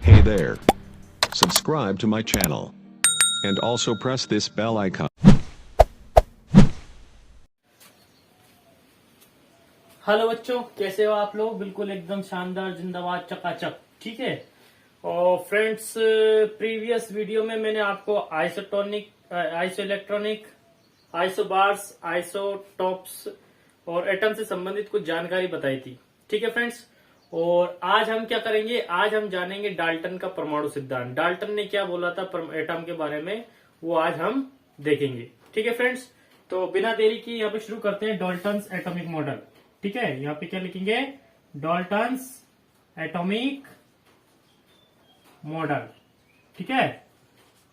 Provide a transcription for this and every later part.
Hey there. Subscribe to my channel. And also press this bell icon. Hello बच्चों, कैसे हो आप लोग? बिल्कुल एकदम शानदार, जिंदाबाद, चकाचक। ठीक है। और फ्रेंड्स, प्रीवियस वीडियो में मैंने आपको आइसो इलेक्ट्रॉनिक, आइसोबार्स, आइसोटॉप्स और एटम से संबंधित कुछ जानकारी बताई थी। ठीक है फ्रेंड्स। और आज हम क्या करेंगे? आज हम जानेंगे डाल्टन का परमाणु सिद्धांत। डाल्टन ने क्या बोला था एटम के बारे में, वो आज हम देखेंगे। ठीक है फ्रेंड्स। तो बिना देरी की यहाँ पे शुरू करते हैं डाल्टन्स एटॉमिक मॉडल। ठीक है। यहाँ पे क्या लिखेंगे? Dalton's atomic model. ठीक है।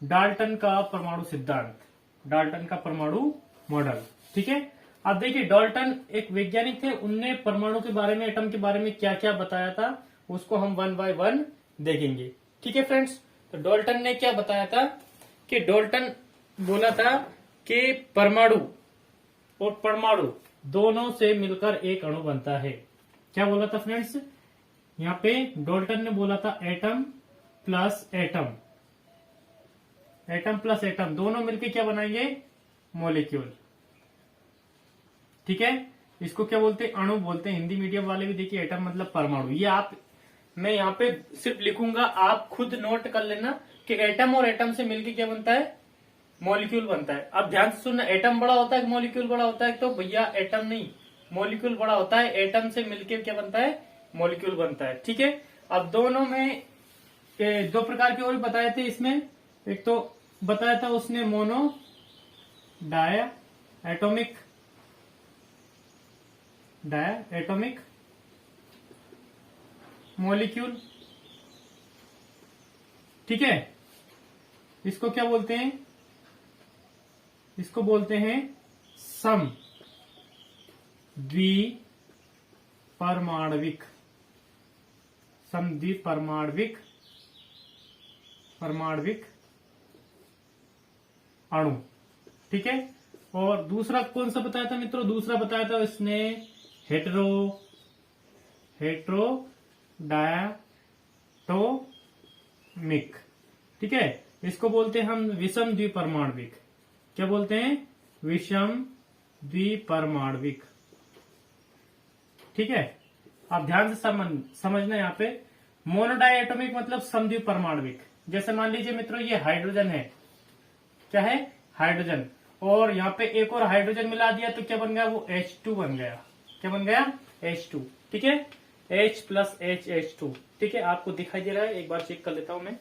डाल्टन का परमाणु सिद्धांत, डाल्टन का परमाणु मॉडल। ठीक है। अब देखिए, डाल्टन एक वैज्ञानिक थे। उनने परमाणु के बारे में, एटम के बारे में क्या क्या बताया था, उसको हम वन बाय वन देखेंगे। ठीक है फ्रेंड्स। तो डाल्टन ने क्या बताया था कि डाल्टन बोला था कि परमाणु और परमाणु दोनों से मिलकर एक अणु बनता है। क्या बोला था फ्रेंड्स? यहाँ पे डाल्टन ने बोला था atom plus atom, atom plus atom दोनों मिलकर क्या बनाएंगे? मॉलिक्यूल। ठीक है। इसको क्या बोलते हैं? अणु बोलते हैं। हिंदी मीडियम वाले भी देखिए, एटम मतलब परमाणु। ये मैं यहाँ पे सिर्फ लिखूंगा, आप खुद नोट कर लेना कि एटम और एटम से मिलकर क्या बनता है? मॉलिक्यूल बनता है। अब ध्यान से सुनना, एटम बड़ा होता है कि मॉलिक्यूल बड़ा होता है? तो भैया एटम नहीं, मॉलिक्यूल बड़ा होता है। एटम से मिलकर क्या बनता है? मॉलिक्यूल बनता है। ठीक है। अब दोनों में दो प्रकार के और भी बताए थे इसमें। एक तो बताया था उसने मोनो डाया एटॉमिक मॉलिक्यूल। ठीक है। इसको क्या बोलते हैं? इसको बोलते हैं समद्विपरमाणविक, परमाणविक अणु। ठीक है। और दूसरा कौन सा बताया था मित्रों? दूसरा बताया था इसने हेटेरोडायटोमिक। ठीक है। इसको बोलते हैं हम विषम द्विपरमाणविक। क्या बोलते हैं? विषम द्विपरमाणविक। ठीक है। आप ध्यान से समझना यहाँ पे। मोनोडायटोमिक मतलब समद्विपरमाणविक। जैसे मान लीजिए मित्रों, ये हाइड्रोजन है। क्या है? हाइड्रोजन। और यहाँ पे एक और हाइड्रोजन मिला दिया तो क्या बन गया? वो H2 बन गया। क्या बन गया? H2। ठीक है। H plus H2। ठीक है। आपको दिखाई दे रहा है? एक बार चेक कर लेता हूं मैं।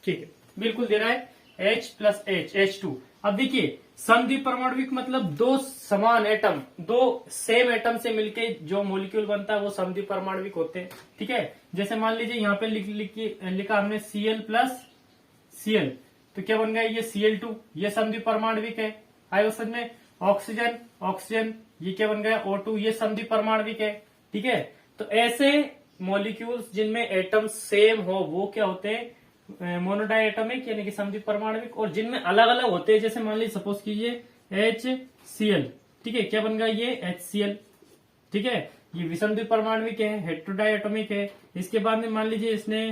ठीक है, बिल्कुल दे रहा है H प्लस H2। अब देखिए, समद्विपरमाणविक मतलब दो समान एटम, दो सेम एटम से मिलके जो मॉलिक्यूल बनता है वो समद्विपरमाणविक होते हैं। ठीक है। जैसे मान लीजिए यहाँ पे लिखा हमने Cl प्लस Cl, तो क्या बन गया? ये Cl2, ये समद्विपरमाणविक है। आयो समझ में? ऑक्सीजन, ये क्या बन गया? O2, ये समद्विपरमाणविक है। ठीक है। तो ऐसे मॉलिक्यूल्स जिनमें एटम सेम हो वो क्या होते हैं? मोनोडायटोमिक यानी कि समद्विपरमाणविक। और जिनमें अलग अलग होते हैं, जैसे मान लीजिए सपोज कीजिए HCl। ठीक है। क्या बन गया? ये HCl। ठीक है। ये विषम द्विपरमाणविक है, हेटेरोडायटोमिक है। इसके बाद में मान लीजिए इसने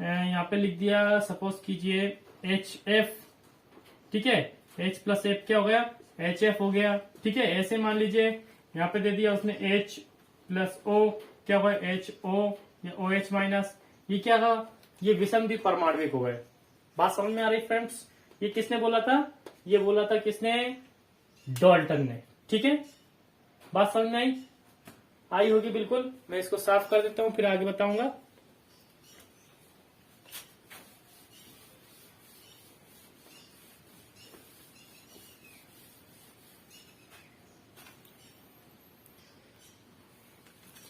यहाँ पे लिख दिया, सपोज कीजिए HF। ठीक है। H प्लस F क्या हो गया? HF हो गया। ठीक है। ऐसे मान लीजिए यहाँ पे दे दिया उसने H प्लस O, क्या हुआ? HO या OH माइनस। ये क्या था? ये विषम द्विपरमाणविक हो गए। बात समझ में आ रही फ्रेंड्स? ये किसने बोला था? ये बोला था किसने? डाल्टन ने। ठीक है। बात समझ में आई होगी बिल्कुल। मैं इसको साफ कर देता हूं, फिर आगे बताऊंगा।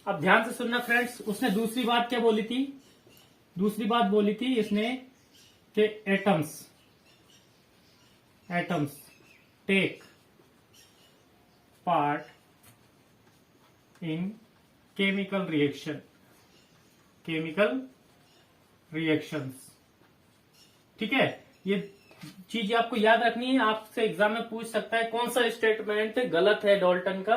अब ध्यान से सुनना फ्रेंड्स, उसने दूसरी बात क्या बोली थी? दूसरी बात बोली थी इसने कि atoms take part in chemical reactions. ठीक है। ये चीज आपको याद रखनी है, आपसे एग्जाम में पूछ सकता है कौन सा स्टेटमेंट गलत है डाल्टन का।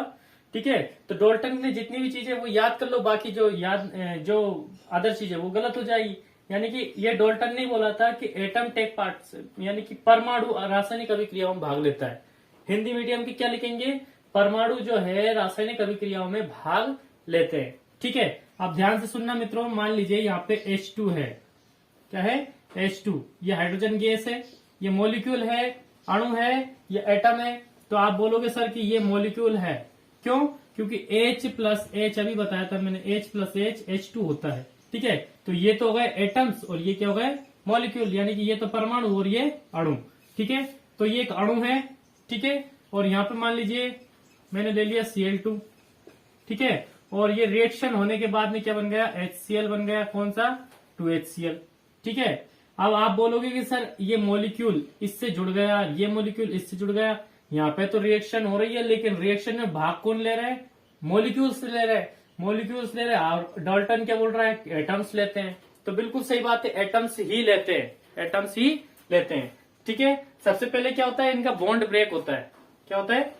ठीक है। तो डाल्टन ने जितनी भी चीजें वो याद कर लो, बाकी जो अदर चीजें वो गलत हो जाएगी। यानी कि ये डाल्टन ने बोला था कि एटम टेक पार्ट, यानी कि परमाणु रासायनिक अभिक्रियाओं में भाग लेता है। हिंदी मीडियम की क्या लिखेंगे, परमाणु जो है रासायनिक अभिक्रियाओं में भाग लेते हैं। ठीक है, आप ध्यान से सुनना मित्रों। मान लीजिए यहाँ पे H2 है, क्या है H2, ये हाइड्रोजन गैस है, ये मॉलिक्यूल है, अणु है, ये एटम है। तो आप बोलोगे सर कि ये मॉलिक्यूल है, क्यों? क्योंकि H प्लस H, अभी बताया था मैंने, H प्लस H H2 होता है। ठीक है, तो ये तो हो गए एटम्स और ये क्या हो गए मॉलिक्यूल, यानी कि ये तो परमाणु और ये अणु। ठीक है, तो ये एक अणु है। ठीक है, और यहाँ पे मान लीजिए मैंने ले लिया Cl2। ठीक है, और ये रिएक्शन होने के बाद में क्या बन गया, HCl बन गया, कौन सा, 2HCl। ठीक है, अब आप बोलोगे कि सर ये मॉलिक्यूल इससे जुड़ गया, ये मॉलिक्यूल इससे जुड़ गया, यहाँ पे तो रिएक्शन हो रही है, लेकिन रिएक्शन में भाग कौन ले रहा है, मॉलिक्यूल्स ले रहे हैं, मॉलिक्यूल्स ले रहे हैं। और डाल्टन क्या बोल रहा है, एटम्स लेते हैं। तो बिल्कुल सही बात है, एटम्स ही लेते हैं, एटम्स ही लेते हैं। ठीक है, सबसे पहले क्या होता है, इनका बॉन्ड ब्रेक होता है। क्या होता है,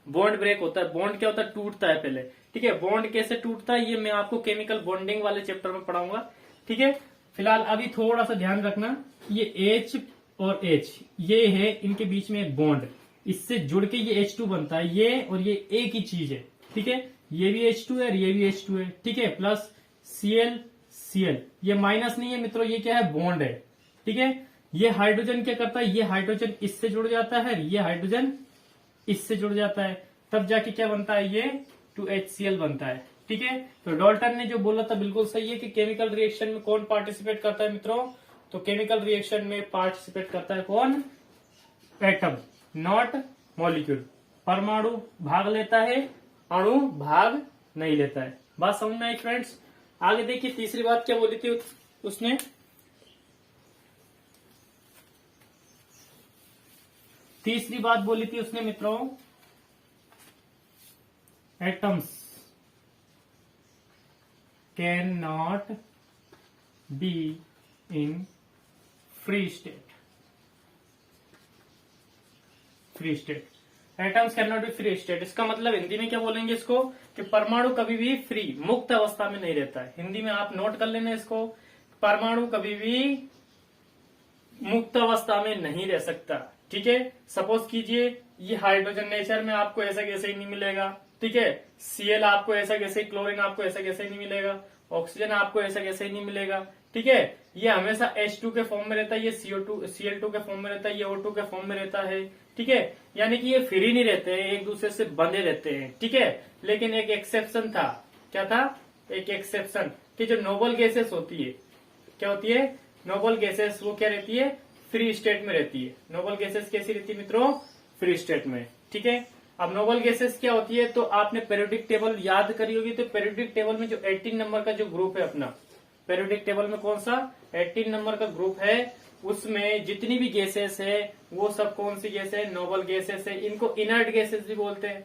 बॉन्ड ब्रेक होता है। बॉन्ड क्या होता है, टूटता है पहले। ठीक है, बॉन्ड कैसे टूटता है ये मैं आपको केमिकल बॉन्डिंग वाले चैप्टर में पढ़ाऊंगा। ठीक है, फिलहाल अभी थोड़ा सा ध्यान रखना, ये H और H ये है, इनके बीच में एक बॉन्ड, इससे जुड़ के ये H2 बनता है, ये और ये एक ही चीज है। ठीक है, ये भी H2 है और ये भी H2 है। ठीक है, प्लस Cl, ये माइनस नहीं है मित्रों, ये क्या है, बॉन्ड है। ठीक है, ये हाइड्रोजन क्या करता है, ये हाइड्रोजन इससे जुड़ जाता है, ये हाइड्रोजन इससे जुड़ जाता है, तब जाके क्या बनता है, ये 2HCl बनता है। ठीक है, तो डाल्टन ने जो बोला था बिल्कुल सही है कि केमिकल रिएक्शन में कौन पार्टिसिपेट करता है मित्रों, तो केमिकल रिएक्शन में पार्टिसिपेट करता है कौन, एटम, नॉट मॉलिक्यूल। परमाणु भाग लेता है, अणु भाग नहीं लेता है। बात समझ में आई फ्रेंड्स। आगे देखिए तीसरी बात क्या बोली थी उसने, तीसरी बात बोली थी उसने मित्रों, atoms can not be in free state. Free state, atoms can not be free state, इसका मतलब हिंदी में क्या बोलेंगे इसको, कि परमाणु कभी भी फ्री, मुक्त अवस्था में नहीं रहता है। हिंदी में आप नोट कर लेना इसको, परमाणु कभी भी मुक्त अवस्था में नहीं रह सकता। ठीक है, सपोज कीजिए ये हाइड्रोजन नेचर में आपको ऐसा कैसे ही नहीं मिलेगा। ठीक है, Cl आपको ऐसा कैसे, क्लोरीन आपको ऐसा कैसे ही नहीं मिलेगा, ऑक्सीजन आपको ऐसा कैसे ही नहीं मिलेगा। ठीक है, ये हमेशा H2 के फॉर्म में रहता है, ये Cl2 के फॉर्म में रहता है, ये O2 के फॉर्म में रहता है। ठीक है, यानी कि ये फ्री नहीं रहते हैं, एक दूसरे से बंधे रहते हैं। ठीक है, लेकिन एक एक्सेप्शन था, क्या था, एक एक्सेप्शन, कि जो नोबल गैसेस होती है, क्या होती है, नोबल गैसेस, वो क्या रहती है, फ्री स्टेट में रहती है। नोबल गैसेस कैसी रहती है मित्रों, फ्री स्टेट में। ठीक है, अब नोबल गैसेस क्या होती है, तो आपने पेरियोडिक टेबल याद करी होगी, तो पेरियोडिक टेबल में जो 18 नंबर का जो ग्रुप है अपना, पेरियोडिक टेबल में कौन सा 18 नंबर का ग्रुप है, उसमें जितनी भी गैसेस है वो सब कौन सी गैस है, नोबल गैसेस है। इनको इनर्ट गैसेस भी बोलते हैं।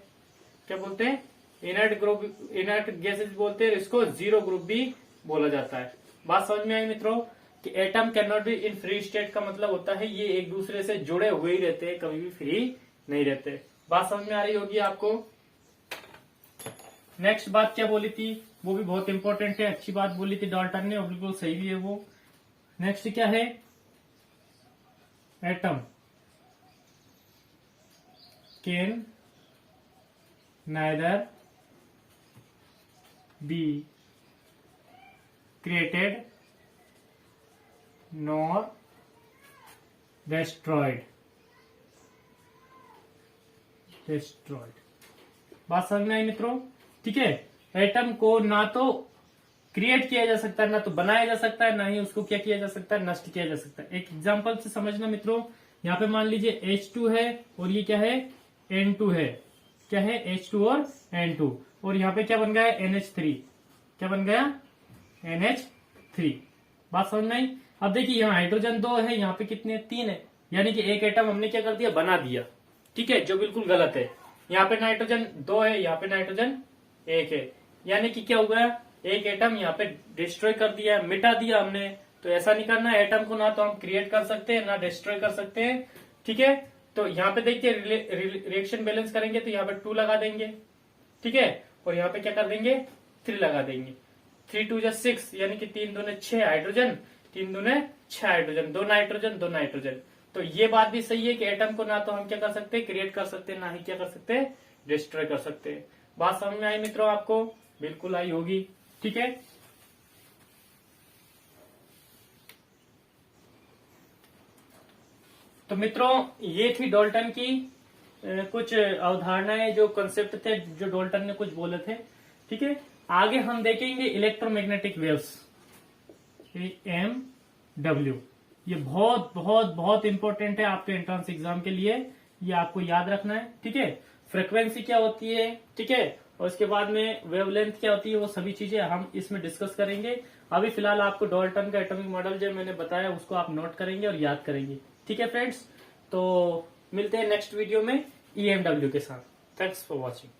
क्या बोलते हैं, इनर्ट ग्रुप, इनर्ट गैसेस बोलते हैं, इसको जीरो ग्रुप भी बोला जाता है। बात समझ में आई मित्रों, कि atom can not be in free state का मतलब होता है ये एक दूसरे से जुड़े हुए ही रहते हैं, कभी भी फ्री नहीं रहते। बात समझ में आ रही होगी आपको। नेक्स्ट बात क्या बोली थी, वो भी बहुत इंपॉर्टेंट है, अच्छी बात बोली थी डाल्टन ने और बिल्कुल सही भी है वो। नेक्स्ट क्या है, atom can neither be created nor destroyed। बात समझ में आई मित्रों। ठीक है, एटम को ना तो क्रिएट किया जा सकता है, ना तो बनाया जा सकता है, ना ही उसको क्या किया जा सकता है, नष्ट किया जा सकता है। एक एग्जांपल से समझना मित्रों, यहाँ पे मान लीजिए H2 है और ये क्या है, N2 है। क्या है, H2 और N2, और यहाँ पे क्या बन गया है, NH3। क्या बन गया, NH3। बात समझ में आई। अब देखिए यहाँ हाइड्रोजन 2 है, यहाँ पे कितने, 3 है, यानी कि एक एटम हमने क्या कर दिया, बना दिया। ठीक है, जो बिल्कुल गलत है। यहाँ पे नाइट्रोजन 2 है, यहाँ पे नाइट्रोजन 1 है, यानी कि क्या हो गया, एक एटम यहाँ पे डिस्ट्रॉय कर दिया, मिटा दिया हमने। तो ऐसा नहीं करना, एटम को ना तो हम क्रिएट कर सकते हैं ना डिस्ट्रॉय कर सकते हैं। ठीक है, तो यहाँ पे देखिए रिएक्शन बैलेंस करेंगे तो यहाँ पे 2 लगा देंगे। ठीक है, और यहाँ पे क्या कर देंगे 3 लगा देंगे। 3 2 6 यानी कि 3 दूने 6 हाइड्रोजन, 3 दूने 6 हाइड्रोजन, 2 नाइट्रोजन 2 नाइट्रोजन। तो ये बात भी सही है कि एटम को ना तो हम क्या कर सकते हैं क्रिएट कर सकते हैं, ना ही क्या कर सकते हैं डिस्ट्रॉय कर सकते हैं। बात समझ में आई मित्रों आपको? बिल्कुल आई होगी। ठीक है, तो मित्रों ये थी डाल्टन की कुछ अवधारणाएं, जो कंसेप्ट थे जो डाल्टन ने कुछ बोले थे। ठीक है, आगे हम देखेंगे इलेक्ट्रोमैग्नेटिक वेव्स, EMW। ये बहुत बहुत बहुत इंपॉर्टेंट है आपके एंट्रेंस एग्जाम के लिए, ये आपको याद रखना है। ठीक है, फ्रीक्वेंसी क्या होती है, ठीक है, और उसके बाद में वेवलेंथ क्या होती है, वो सभी चीजें हम इसमें डिस्कस करेंगे। अभी फिलहाल आपको डाल्टन का एटॉमिक मॉडल जो मैंने बताया उसको आप नोट करेंगे और याद करेंगे। ठीक है फ्रेंड्स, तो मिलते हैं नेक्स्ट वीडियो में EMW के साथ। Thanks for watching.